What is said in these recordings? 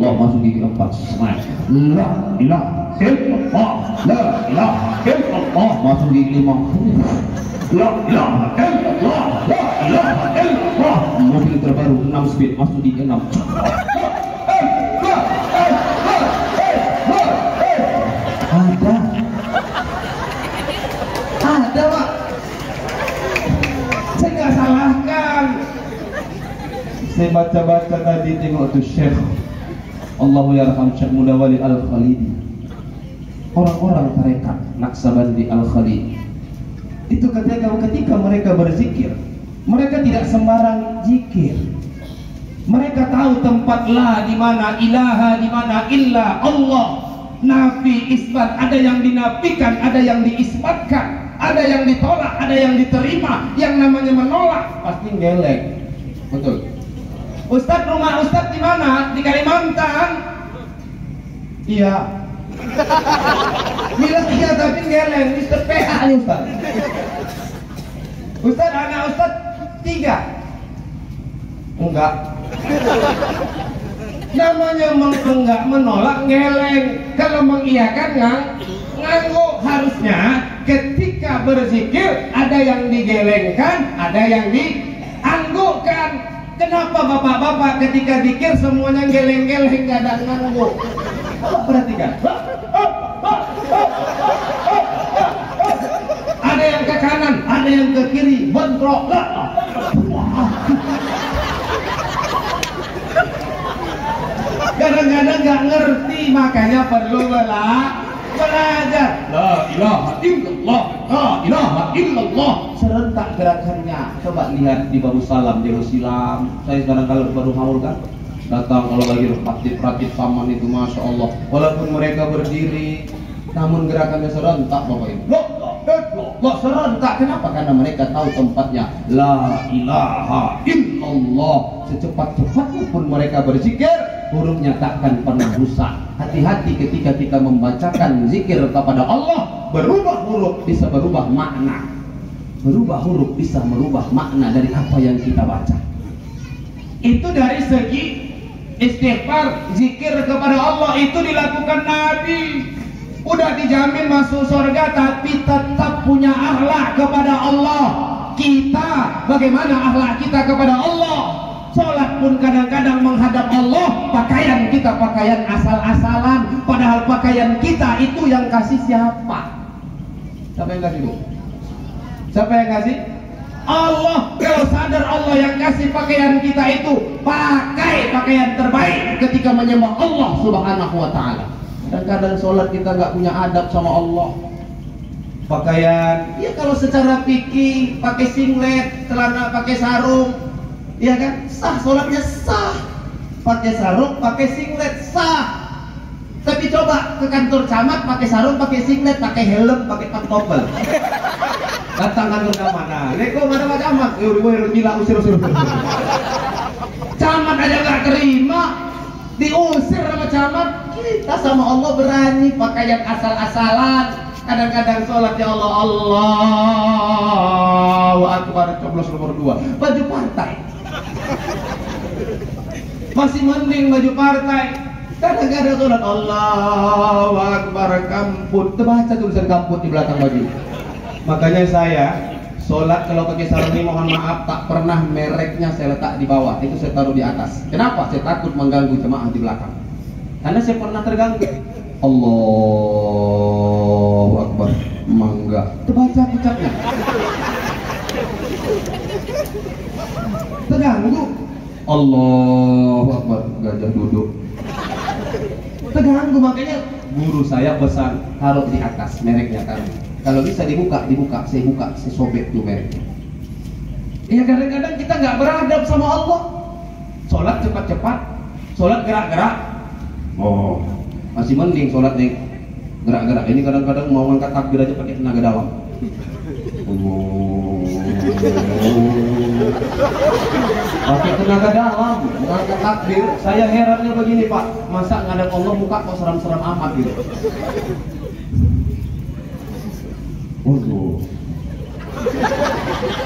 illallah masuk gigi 4. La ilaha illallah, la ilaha illallah masuk gigi 5. La ilaha illallah, la ilaha illallah. Mobil terbaru 6 speed masuk gigi 6. Ada Pak, saya nggak salahkan. Saya baca-baca tadi, tengok tuh Syekh Allahu yarham Syekh Mudawwali Al-Khalidi, orang-orang tarekat Naqsabandi Al-Khalidi itu ketika mereka berzikir, mereka tidak sembarang zikir. Mereka tahu tempat la di mana, ilaha di mana, illa Allah. Nafi isbat, ada yang dinafikan, ada yang diisbatkan, ada yang ditolak, ada yang diterima. Yang namanya menolak pasti gelek. Betul. Ustadz, rumah Ustadz di mana? Di Kalimantan. Iya. Bilang iya tapi geleng. Mister PH nih Ustadz. Ustadz, anak Ustadz 3. Enggak. Namanya enggak menolak geleng. Kalau mengiyakan ngangguk. Harusnya ketika berzikir ada yang digelengkan, ada yang dianggukkan. Kenapa bapak-bapak ketika zikir semuanya geleng-geleng, gak ada ngangguk? Perhatikan. Ada yang ke kanan, ada yang ke kiri, bentrok. Kadang-kadang nggak ngerti, makanya perlu belajar. La ilaha illallah, la ilaha illallah. Serentak gerakannya. Coba lihat di Babu Salam, di Silam. Saya sekarang kalau baru haul kan, datang kalau lagi praktik saman itu, masya Allah. Walaupun mereka berdiri, namun gerakannya serentak Bapak Ibu. Loh, serentak. Kenapa? Karena mereka tahu tempatnya. La ilaha illallah. Secepat-cepatnya pun mereka berzikir, hurufnya takkan pernah rusak. Hati-hati ketika kita membacakan zikir kepada Allah, berubah huruf bisa berubah makna. Berubah huruf bisa merubah makna dari apa yang kita baca. Itu dari segi istighfar, zikir kepada Allah itu dilakukan Nabi. Udah dijamin masuk surga, tapi tetap punya akhlak kepada Allah. Kita, bagaimana akhlak kita kepada Allah? Sholat pun kadang-kadang menghadap Allah, pakaian kita pakaian asal-asalan, padahal pakaian kita itu yang kasih siapa? Siapa yang kasih, Bu? Siapa yang kasih? Allah. Kalau sadar Allah yang kasih pakaian kita itu, pakai pakaian terbaik ketika menyembah Allah Subhanahu wa ta'ala. Kadang-kadang sholat kita nggak punya adab sama Allah. Pakaian, ya kalau secara fikih pakai singlet, celana pakai sarung, ya kan, sah, sholatnya sah. Pakai sarung, pakai singlet, sah. Tapi coba ke kantor camat pakai sarung, pakai singlet, pakai helm, pakai pantofel. Datang kantor camat, nah, leko nggak ada camat, gila, usir. Camat aja nggak terima, diusir sama camat. Kita sama Allah berani pakaian asal-asalan. Kadang-kadang sholat, ya Allah, Allahu Akbar, coblos nomor 2, baju partai. Masih mending baju partai. Kadang-kadang sholat, Allahu Akbar, kamput, terbaca tulisan kamput di belakang baju. Makanya saya sholat kalau pakai sarung ini, mohon maaf, tak pernah mereknya saya letak di bawah, itu saya taruh di atas. Kenapa? Saya takut mengganggu jemaah di belakang. Karena saya pernah terganggu. Allahu Akbar, mangga, terbaca ucapnya. Terganggu. Allahu Akbar, gajah duduk. Terganggu, makanya guru saya pesan taruh di atas mereknya kan. Kalau bisa dibuka, saya buka, saya sobek tuh mereknya. Ya kadang-kadang kita nggak beradab sama Allah. Sholat cepat-cepat, sholat gerak-gerak. Oh, masih mending sholat nih gerak-gerak. Ini kadang-kadang mau angkat takbir aja pakai tenaga dalam. Pakai tenaga dalam, angkat takbir. Saya herannya begini Pak, masa ngadap Allah muka kok seram-seram amat gitu.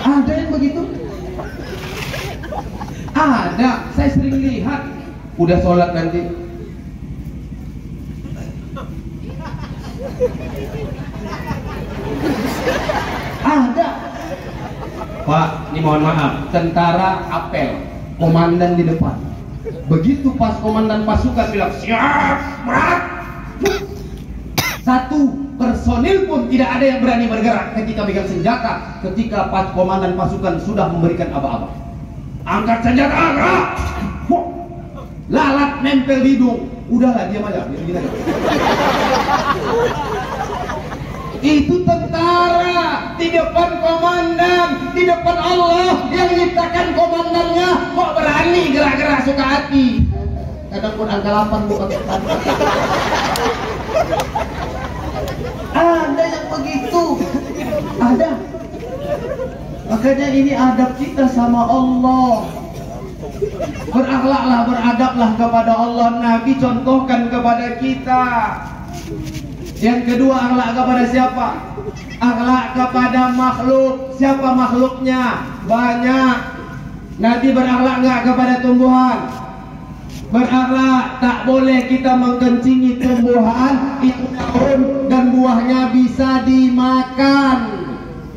Ada yang begitu? Ada, saya sering lihat. Udah sholat nanti, Ada. Pak, ini mohon maaf, tentara apel, komandan di depan. Begitu pas komandan pasukan bilang siap, berat, satu personil pun tidak ada yang berani bergerak ketika pegang senjata. Ketika pas komandan pasukan sudah memberikan aba-aba, angkat senjata, gerak. Lalat nempel di hidung, udahlah diam aja, gitu aja. Itu tentara di depan komandan, di depan Allah yang menciptakan komandannya, kok berani gerak-gerak suka hati. Kadang pun angka 8 bukan. Ada yang begitu, ada. Makanya ini adab kita sama Allah. Berakhlaklah, beradablah kepada Allah. Nabi contohkan kepada kita. Yang kedua, akhlak kepada siapa? Akhlak kepada makhluk. Siapa makhluknya? Banyak. Nabi berakhlak enggak kepada tumbuhan? Berakhlak. Tak boleh kita mengkencingi tumbuhan, itu daun dan buahnya bisa dimakan.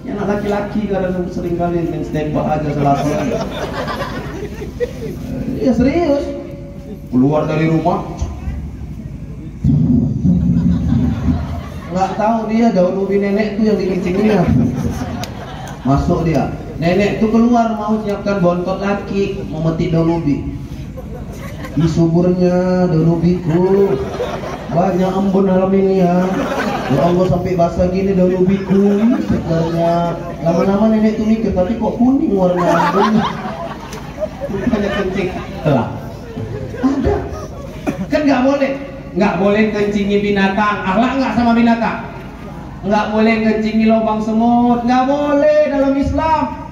Yang laki-laki kadang sering kali main tembak aja selatan. Ya serius. Keluar dari rumah, nggak tahu dia daun ubi nenek tuh yang dikencingnya. Masuk dia, nenek tuh keluar mau siapkan bontot laki, mau metik daun ubi. Di suburnya daun ubiku banyak embun dalam ini ya. Ya Allah, sampai basah gini daun ubiku segarnya. Lama-lama nenek tuh mikir, tapi kok kuning warna embunnya. Banyak kencing telah. Ada. Kan nggak boleh kencingi binatang. Akhlak nggak sama binatang. Nggak boleh kencingi lubang semut. Nggak boleh dalam Islam.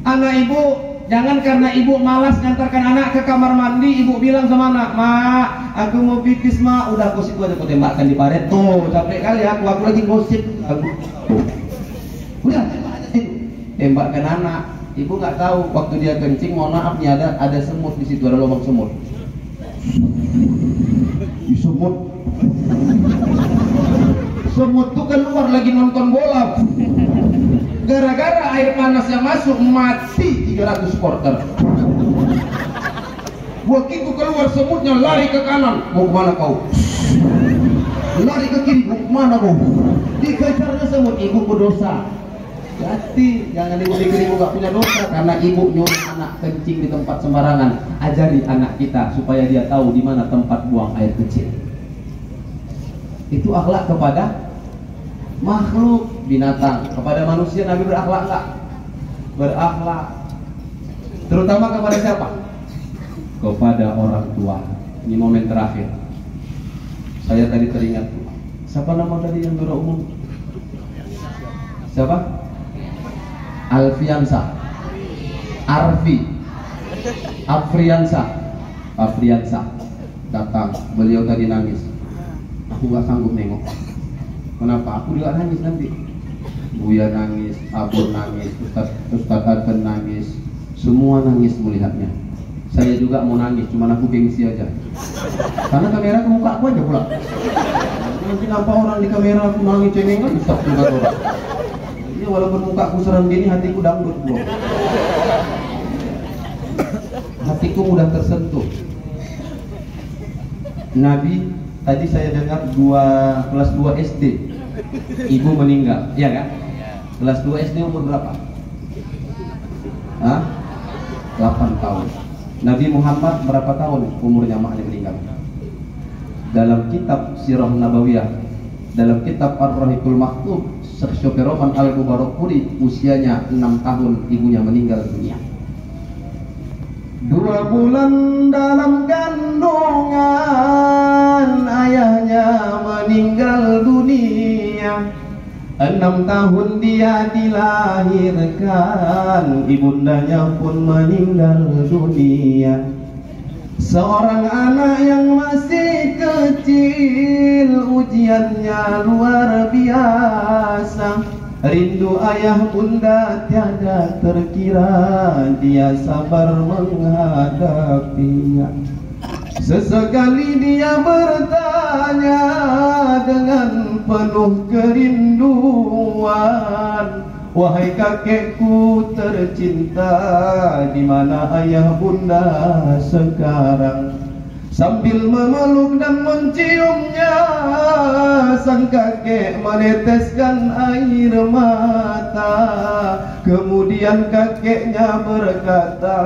Anak ibu, jangan karena ibu malas ngantarkan anak ke kamar mandi, ibu bilang sama anak, "Mak, aku mau pipis, Mak." Udah gosip aja kau tembakkan di paret. Tuh, capek kali aku lagi gosip. Udah tembakkan anak. Ibu nggak tahu waktu dia kencing, mohon maaf nih, ada semut di situ, ada lubang semut. Semut tuh keluar lagi nonton bola. Gara-gara air panas yang masuk, mati 300 supporter. Begitu keluar semutnya, lari ke kanan. Mau kemana kau? Lari ke kiri. Mau kemana kau? Dikejarnya semut. Ibu berdosa. Hati, jangan ibu gak punya dosa karena ibu nyuruh anak kencing di tempat sembarangan. Ajari anak kita supaya dia tahu di mana tempat buang air kecil. Itu akhlak kepada makhluk, binatang. Kepada manusia Nabi berakhlak enggak? Berakhlak. Terutama kepada siapa? Kepada orang tua. Ini momen terakhir. Saya tadi teringat. Siapa nama tadi yang juara umum? Siapa? Alfiansa, Afriansa datang. Beliau tadi nangis. Aku gak sanggup nengok. Kenapa? Aku juga nangis nanti. Buya nangis, Abu nangis, Ustaz Adhan nangis. Semua nangis melihatnya. Saya juga mau nangis, cuman aku gengsi aja. Karena kamera ke muka aku aja pula. Nanti nampak orang di kamera aku nangis cengengan, bisa juga orang. Walaupun mukaku serem gini, hatiku dangdut gua. Hatiku mudah tersentuh. Nabi tadi saya dengar kelas 2 SD ibu meninggal, ya kan? Kelas 2 SD umur berapa? 8 tahun. Nabi Muhammad berapa tahun umurnya maknya meninggal? Dalam kitab Sirah Nabawiyah, dalam kitab Ar-Rahiqul Maktub, Syekh Syufiroman Al-Mubarakpuri usianya 6 tahun ibunya meninggal dunia. 2 bulan dalam kandungan ayahnya meninggal dunia. 6 tahun dia dilahirkan, ibundanya pun meninggal dunia. Seorang anak yang masih kecil, ujiannya luar biasa. Rindu ayah bunda tiada terkira, dia sabar menghadapinya. Sesekali dia bertanya dengan penuh kerinduan, wahai kakekku tercinta, di mana ayah bunda sekarang? Sambil memeluk dan menciumnya, sang kakek meneteskan air mata. Kemudian kakeknya berkata,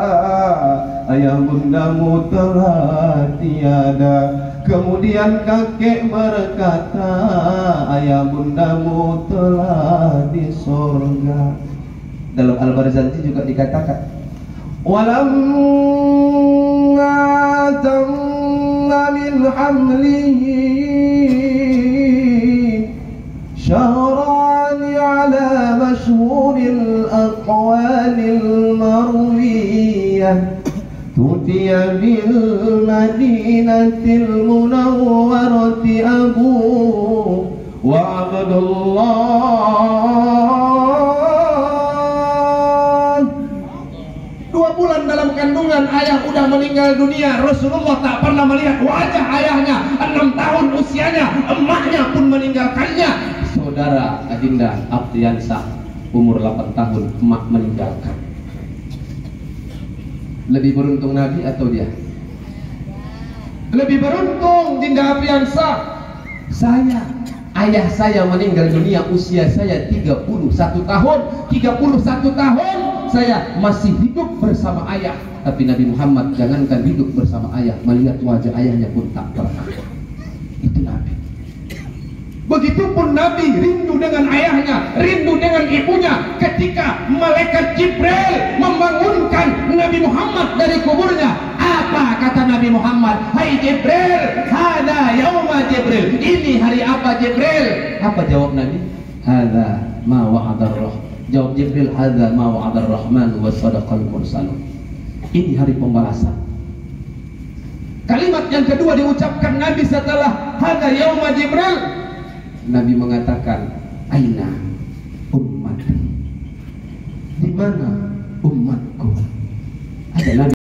ayah bundamu telah tiada. Kemudian kakek berkata, ayah bundamu telah di sorga. Dalam Al-Barzanji juga dikatakan, walamma tamma min hamlihi syahrani ala mashhuril aqwalil marwiyah tutiya bil madinatil munawwarati abu wa abdullah. 2 bulan dalam kandungan ayah udah meninggal dunia. Rasulullah tak pernah melihat wajah ayahnya. 6 tahun usianya, emaknya pun meninggalkannya. Saudara Adinda Aptiansah umur 8 tahun, emak meninggalkan. Lebih beruntung Nabi atau dia? Lebih beruntung Dinda Aptiansah. Saya, ayah saya meninggal dunia usia saya 31 tahun. 31 tahun saya masih hidup bersama ayah. Tapi Nabi Muhammad jangankan hidup bersama ayah, melihat wajah ayahnya pun tak pernah. Itu Nabi. Begitupun Nabi rindu dengan ayahnya, rindu dengan ibunya. Ketika malaikat Jibril membangunkan Nabi Muhammad dari kuburnya, apa kata Nabi Muhammad? Hai Jibril, hada yauma Jibril. Ini hari apa Jibril? Apa jawab Nabi? Hada ma wa'adar rahman. Jawab Jibril, hadza ma wa'adar rahman wa sadaqal mursalun. Ini hari pembalasan. Kalimat yang kedua diucapkan Nabi setelah hadza yauma Jibril. Nabi mengatakan,